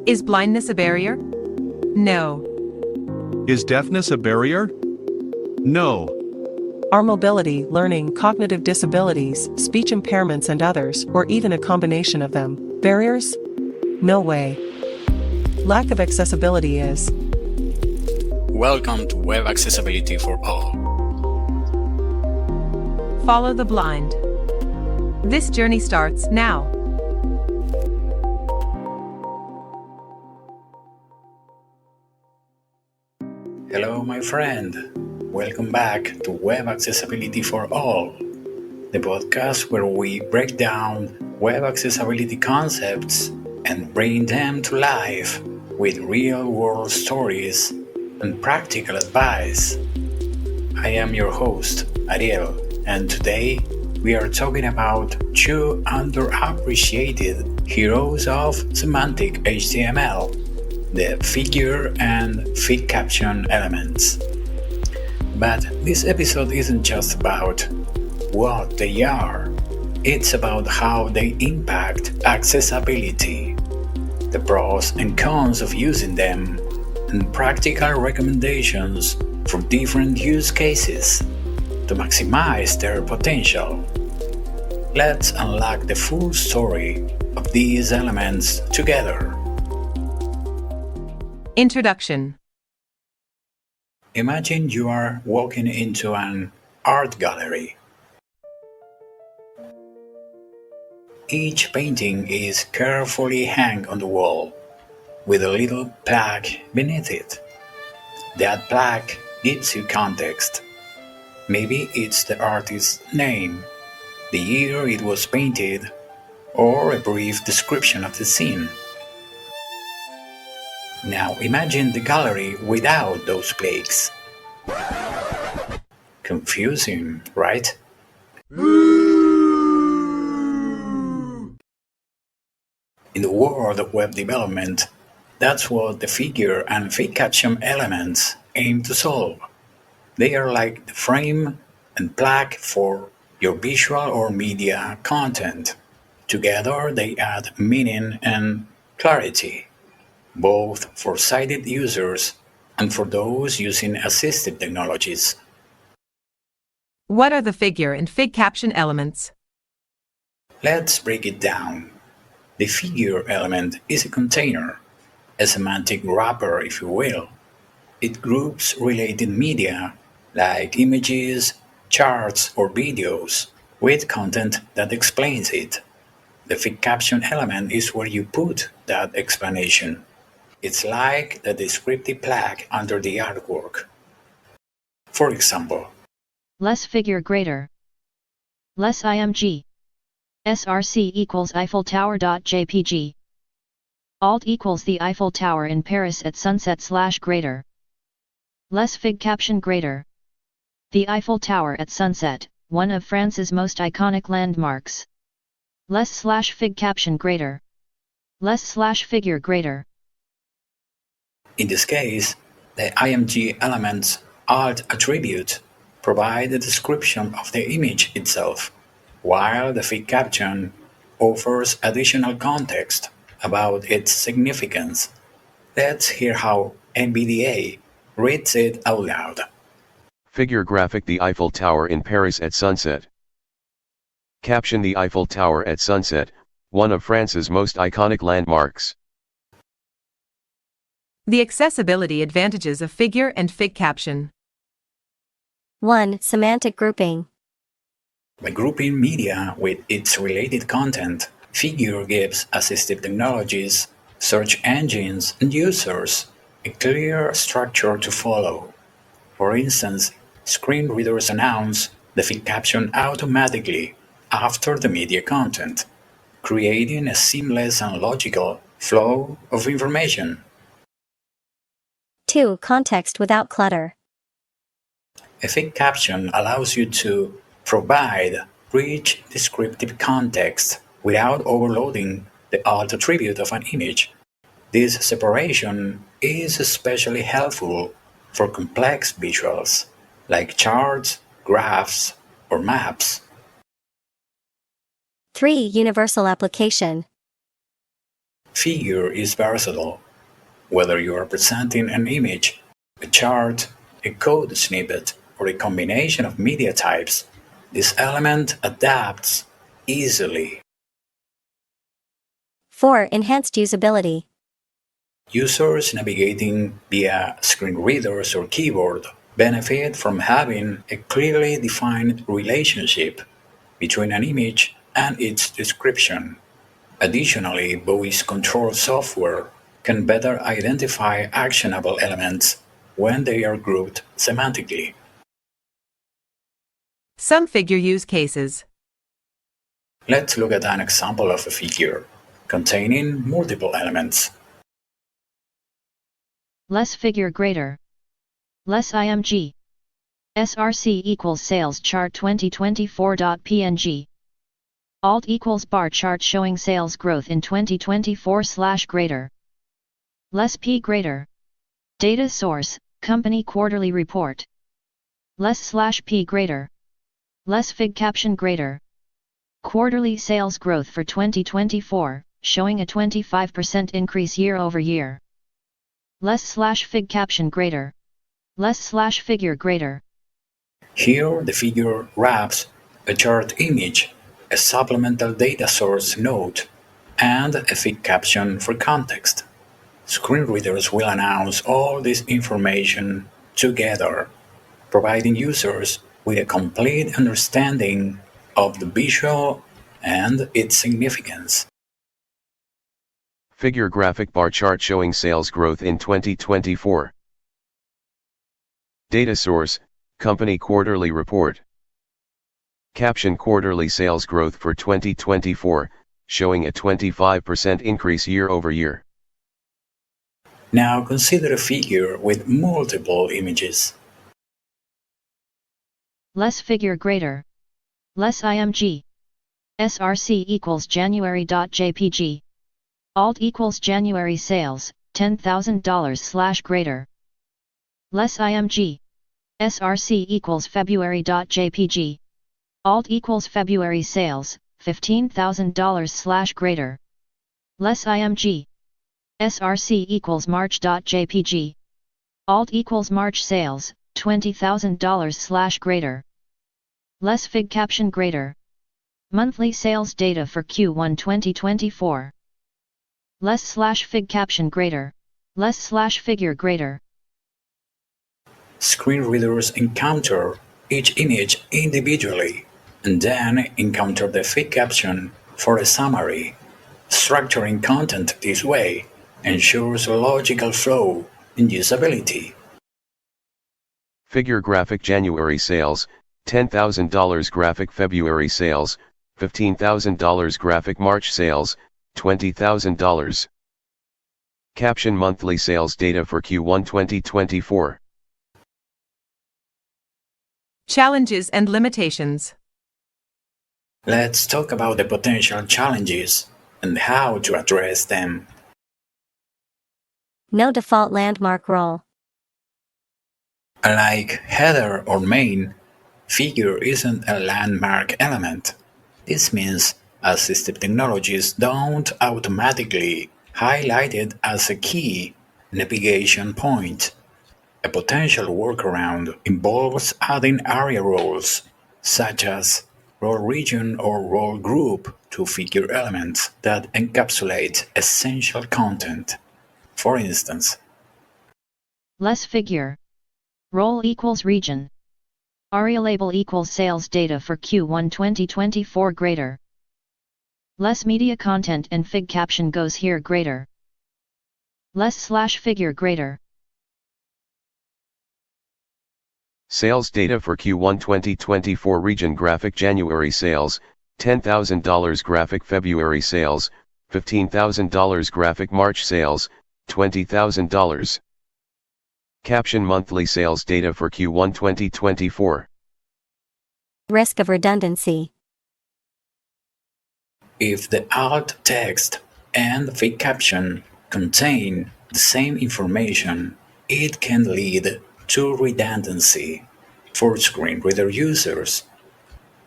Is blindness a barrier? No. Is deafness a barrier? No. Are mobility, learning, cognitive disabilities, speech impairments and others, or even a combination of them, barriers? No way. Lack of accessibility is. Welcome to Web Accessibility for All. Follow the blind. This journey starts now. Hello, my friend. Welcome back to Web Accessibility for All, the podcast where we break down web accessibility concepts and bring them to life with real-world stories and practical advice. I am your host, Ariel, and today we are talking about two underappreciated heroes of semantic HTML, the figure and fig caption elements. But this episode isn't just about what they are, it's about how they impact accessibility, the pros and cons of using them, and practical recommendations for different use cases to maximize their potential. Let's unlock the full story of these elements together. Introduction. Imagine you are walking into an art gallery. Each painting is carefully hung on the wall, with a little plaque beneath it. That plaque gives you context. Maybe it's the artist's name, the year it was painted, or a brief description of the scene. Now imagine the gallery without those plaques. Confusing, right? In the world of web development, that's what the figure and fig caption elements aim to solve. They are like the frame and plaque for your visual or media content. Together they add meaning and clarity, both for sighted users and for those using assistive technologies. What are the figure and fig caption elements? Let's break it down. The figure element is a container, a semantic wrapper, if you will. It groups related media, like images, charts, or videos, with content that explains it. The fig caption element is where you put that explanation. It's like the descriptive plaque under the artwork. For example, less figure greater. Less img. src equals Eiffel Tower.jpg. Alt equals the Eiffel Tower in Paris at sunset / greater. Less fig caption greater. The Eiffel Tower at sunset, one of France's most iconic landmarks. Less / fig caption greater. Less / figure greater. In this case, the img element's alt attribute provide a description of the image itself, while the fig caption offers additional context about its significance. Let's hear how NVDA reads it out loud. Figure graphic: the Eiffel Tower in Paris at sunset. Caption: the Eiffel Tower at sunset, one of France's most iconic landmarks. The accessibility advantages of figure and fig caption. 1. Semantic grouping. By grouping media with its related content, Figure gives assistive technologies, search engines, and users a clear structure to follow. For instance, screen readers announce the fig caption automatically after the media content, creating a seamless and logical flow of information. 2. Context without clutter. A fig caption allows you to provide rich descriptive context without overloading the alt attribute of an image. This separation is especially helpful for complex visuals, like charts, graphs, or maps. 3. Universal application. figure is versatile. Whether you are presenting an image, a chart, a code snippet, or a combination of media types, this element adapts easily. 4. Enhanced usability. Users navigating via screen readers or keyboard benefit from having a clearly defined relationship between an image and its description. Additionally, voice control software can better identify actionable elements when they are grouped semantically. Some figure use cases. Let's look at an example of a figure containing multiple elements. Less figure greater. Less IMG. SRC equals sales chart 2024.png. Alt equals bar chart showing sales growth in 2024 / greater. Less P greater. Data source, company quarterly report. Less / P greater. Less fig caption greater. Quarterly sales growth for 2024, showing a 25% increase year over year. Less / fig caption greater. Less / figure greater. Here the figure wraps a chart image, a supplemental data source node, and a fig caption for context. Screen readers will announce all this information together, providing users with a complete understanding of the visual and its significance. Figure graphic bar chart showing sales growth in 2024. Data source, company quarterly report. Caption quarterly sales growth for 2024, showing a 25% increase year over year. Now consider a figure with multiple images. Less figure greater. Less IMG. SRC equals January.jpg. Alt equals January sales, $10,000 / greater. Less IMG. SRC equals February.jpg. Alt equals February sales, $15,000 / greater. Less IMG. SRC equals March.jpg. Alt equals March sales, $20,000 / greater. Less fig caption greater. Monthly sales data for Q1 2024. Less / fig caption greater. Less / figure greater. Screen readers encounter each image individually and then encounter the fig caption for a summary. Structuring content this way ensures logical flow and usability. Figure graphic January sales, $10,000 graphic February sales, $15,000 graphic March sales, $20,000. Caption monthly sales data for Q1 2024. Challenges and limitations. Let's talk about the potential challenges and how to address them. No default landmark role. Unlike header or main, figure isn't a landmark element. This means assistive technologies don't automatically highlight it as a key navigation point. A potential workaround involves adding area roles, such as role region or role group, to figure elements that encapsulate essential content. For instance, Less figure. Role equals region. ARIA label equals sales data for Q1 2024 greater. Less media content and fig caption goes here greater. Less / figure greater. Sales data for Q1 2024 region graphic January sales, $10,000 graphic February sales, $15,000 graphic March sales, $20,000. Caption monthly sales data for Q1 2024. Risk of redundancy. if the alt text and fig caption contain the same information, it can lead to redundancy. For screen reader users,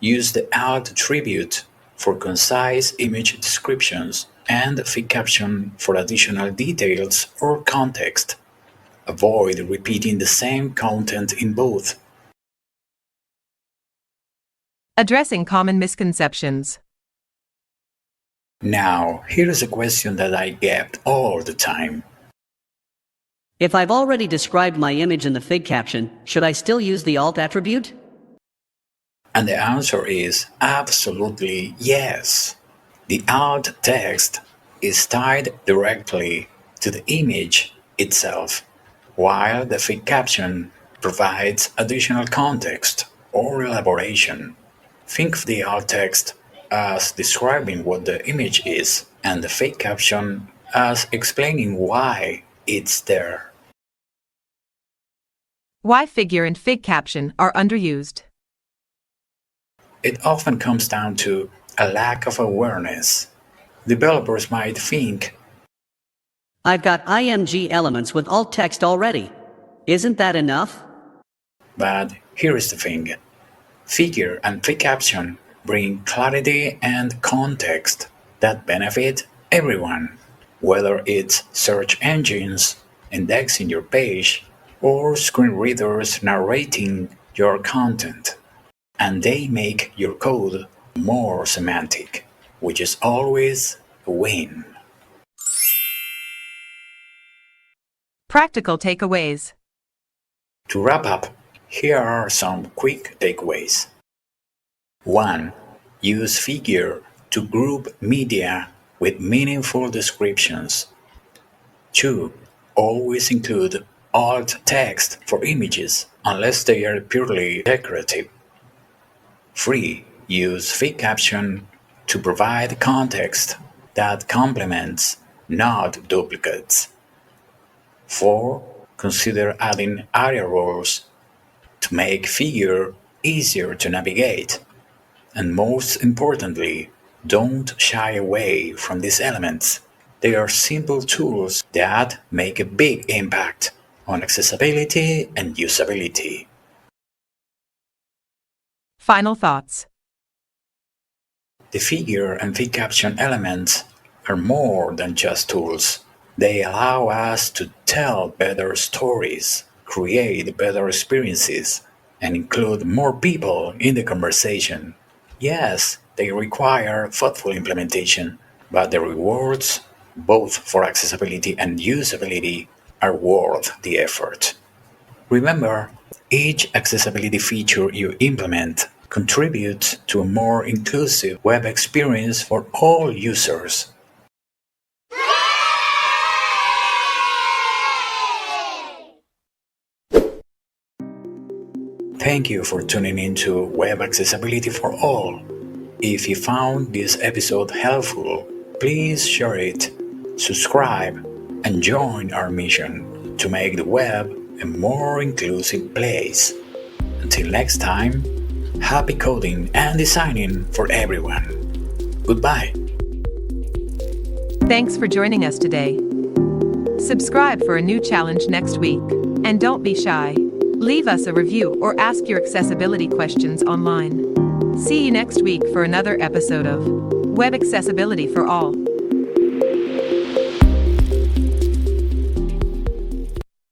use the alt attribute for concise image descriptions and fig caption for additional details or context. Avoid repeating the same content in both. Addressing common misconceptions. Now, here is a question that I get all the time. If I've already described my image in the fig caption, should I still use the alt attribute? And the answer is absolutely yes. The alt text is tied directly to the image itself, while the fig caption provides additional context or elaboration. Think of the alt text as describing what the image is, and the fig caption as explaining why it's there. Why figure and fig caption are underused. It often comes down to a lack of awareness. Developers might think, I've got IMG elements with alt text already. Isn't that enough? but here is the thing. Figure and fig caption bring clarity and context that benefit everyone, whether it's search engines indexing your page or screen readers narrating your content. And they make your code more semantic, which is always a win. Practical takeaways. To wrap up, here are some quick takeaways. 1. Use Figure to group media with meaningful descriptions. 2. Always include alt text for images unless they are purely decorative. 3. Use fig caption to provide context that complements, not duplicates. 4. Consider adding area roles to make Figure easier to navigate. And most importantly, don't shy away from these elements. They are simple tools that make a big impact on accessibility and usability. Final thoughts. The figure and fig caption elements are more than just tools. They allow us to tell better stories, create better experiences, and include more people in the conversation. Yes, they require thoughtful implementation, but the rewards, both for accessibility and usability, are worth the effort. Remember, each accessibility feature you implement contributes to a more inclusive web experience for all users. Thank you for tuning in to Web Accessibility for All. If you found this episode helpful, please share it, subscribe, and join our mission to make the web a more inclusive place. Until next time, happy coding and designing for everyone. Goodbye. Thanks for joining us today. Subscribe for a new challenge next week. And don't be shy. Leave us a review or ask your accessibility questions online. See you next week for another episode of Web Accessibility for All.